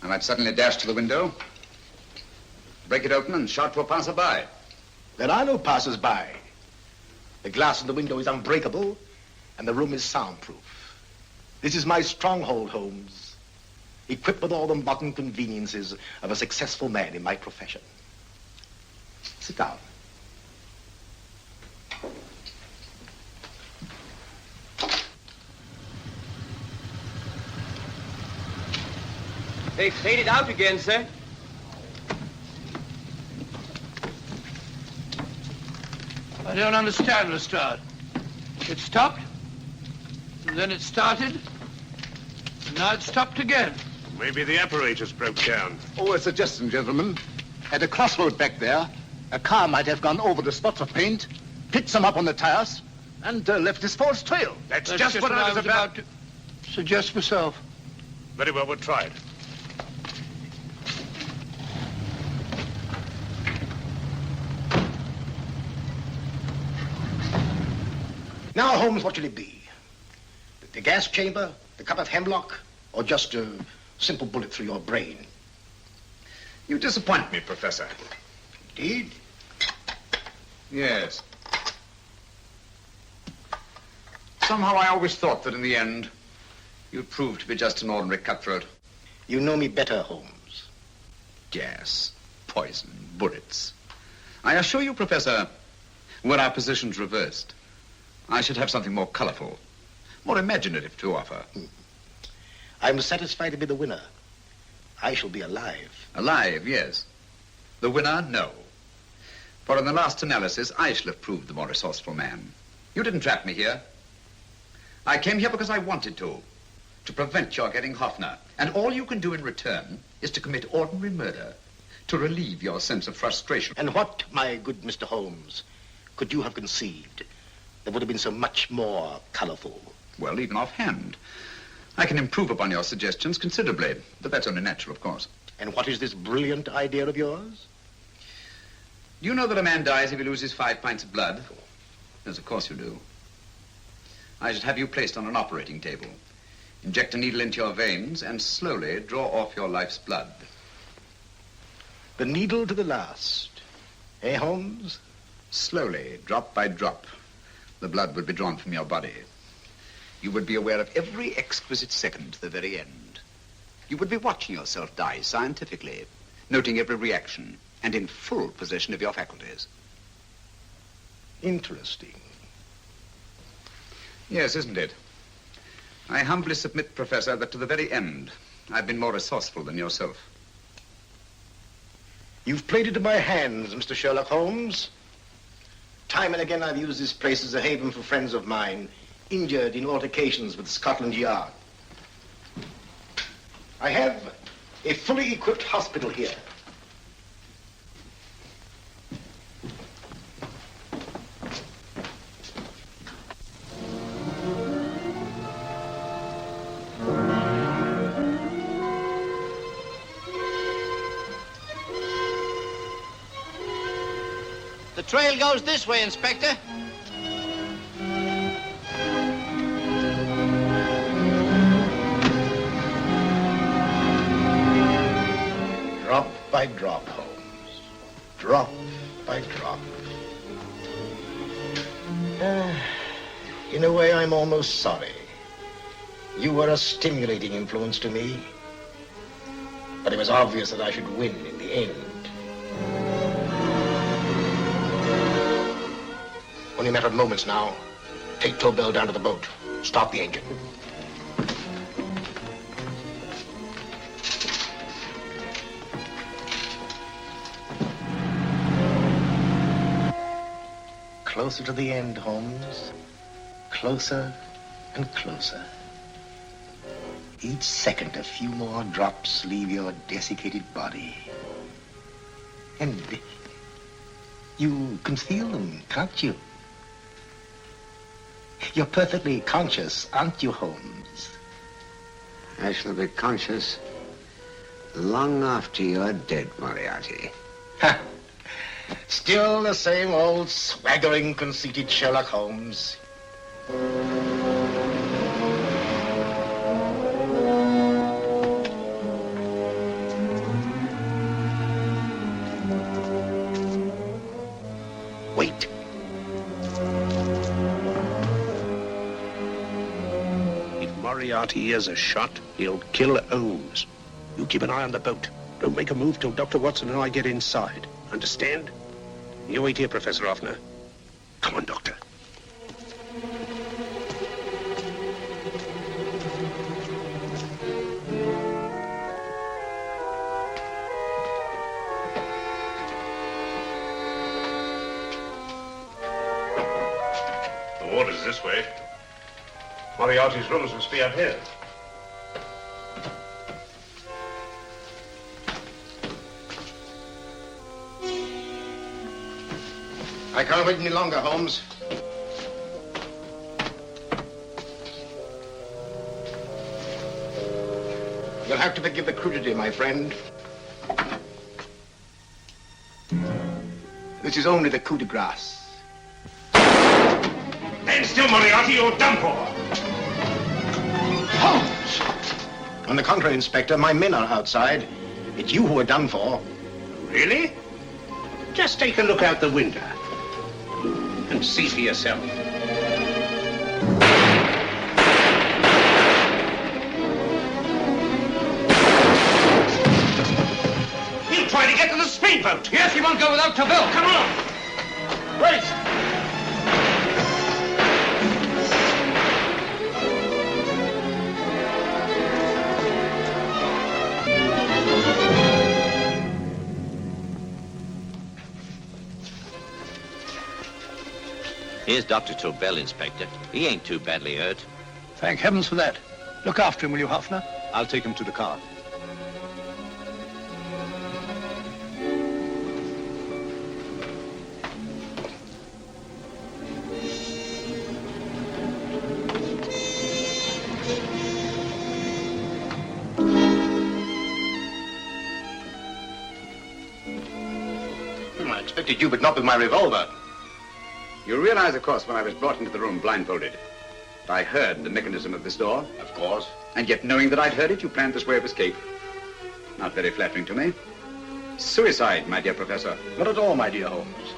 I might suddenly dash to the window, break it open, and shout to a passerby. There are no passers-by. The glass in the window is unbreakable, and the room is soundproof. This is my stronghold, Holmes, equipped with all the modern conveniences of a successful man in my profession. Sit down. They faded out again, sir. I don't understand, Lestrade. It stopped, and then it started, and now it stopped again. Maybe the apparatus broke down. Oh, a suggestion, gentlemen. At a crossroad back there, a car might have gone over the spots of paint, picked some up on the tires, and left this false trail. That's just what I was about to suggest myself. Very well, we'll try it. Now, Holmes, what should it be? The gas chamber, the cup of hemlock, or just a simple bullet through your brain? You disappoint me, Professor. Indeed? Yes. Somehow I always thought that in the end, you'd prove to be just an ordinary cutthroat. You know me better, Holmes. Gas, poison, bullets. I assure you, Professor, were our positions reversed, I should have something more colorful, more imaginative to offer. I'm satisfied to be the winner. I shall be alive. Alive, yes. The winner, no. For in the last analysis, I shall have proved the more resourceful man. You didn't trap me here. I came here because I wanted to prevent your getting Hoffner. And all you can do in return is to commit ordinary murder, to relieve your sense of frustration. And what, my good Mr. Holmes, could you have conceived that would have been so much more colorful? Well, even offhand, I can improve upon your suggestions considerably, but that's only natural, of course. And what is this brilliant idea of yours? Do you know that a man dies if he loses 5 pints of blood? Yes, of course you do. I should have you placed on an operating table. Inject a needle into your veins and slowly draw off your life's blood. The needle to the last. Eh, Holmes? Slowly, drop by drop, the blood would be drawn from your body. You would be aware of every exquisite second to the very end. You would be watching yourself die scientifically, noting every reaction, and in full possession of your faculties. Interesting. Yes, isn't it? I humbly submit, Professor, that to the very end, I've been more resourceful than yourself. You've played into my hands, Mr. Sherlock Holmes. Time and again I've used this place as a haven for friends of mine, injured in altercations with Scotland Yard. I have a fully equipped hospital here. The trail goes this way, Inspector. Drop by drop, Holmes. Drop by drop. In a way, I'm almost sorry. You were a stimulating influence to me. But it was obvious that I should win in the end. Only a matter of moments now. Take Tobel down to the boat. Stop the engine. Closer to the end, Holmes. Closer and closer. Each second, a few more drops leave your desiccated body. And you can feel them, can't you? You're perfectly conscious, aren't you, Holmes? I shall be conscious long after you're dead, Moriarty. Ha! Still the same old swaggering, conceited Sherlock Holmes. Wait. If Moriarty hears a shot, he'll kill Holmes. You keep an eye on the boat. Don't make a move till Dr. Watson and I get inside. Understand? You wait here, Professor Hoffner. Come on, Doctor. The water's this way. Moriarty's rooms must be up here. I can't wait any longer, Holmes. You'll have to forgive the crudity, my friend. This is only the coup de grace. Stand still, Moriarty, you're done for. Holmes! On the contrary, Inspector, my men are outside. It's you who are done for. Really? Just take a look out the window and see for yourself. He'll try to get to the speedboat. Yes, he won't go without Tobel. Come on. Wait. Here's Dr. Tobel, Inspector. He ain't too badly hurt. Thank heavens for that. Look after him, will you, Hoffner? I'll take him to the car. I expected you, but not with my revolver. You realize, of course, when I was brought into the room blindfolded, I heard the mechanism of this door. Of course. And yet, knowing that I'd heard it, you planned this way of escape. Not very flattering to me. Suicide, my dear Professor. Not at all, my dear Holmes.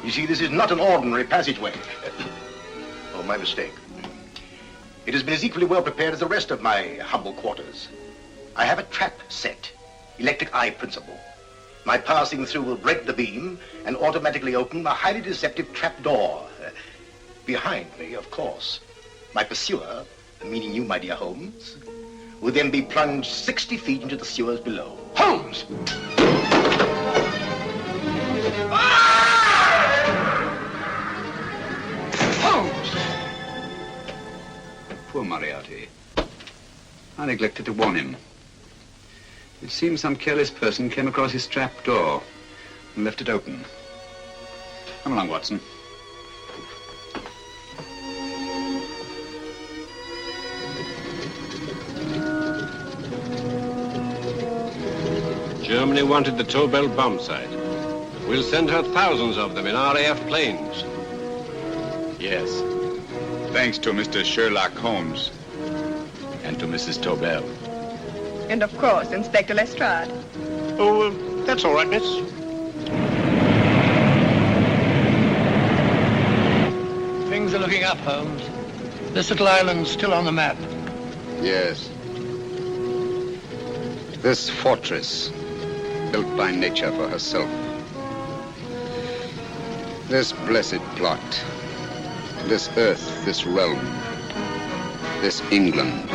You see, this is not an ordinary passageway. Oh, my mistake. It has been as equally well prepared as the rest of my humble quarters. I have a trap set, electric eye principle. My passing through will break the beam and automatically open a highly deceptive trap door. Behind me, of course, my pursuer, meaning you, my dear Holmes, will then be plunged 60 feet into the sewers below. Holmes! Holmes! Poor Moriarty. I neglected to warn him. It seems some careless person came across his trap door and left it open. Come along, Watson. Germany wanted the Tobel bomb site. We'll send her thousands of them in RAF planes. Yes. Thanks to Mr. Sherlock Holmes and to Mrs. Tobel. And of course, Inspector Lestrade. Oh, that's all right, miss. Things are looking up, Holmes. This little island's still on the map. Yes. This fortress, built by nature for herself. This blessed plot. This earth, this realm. This England.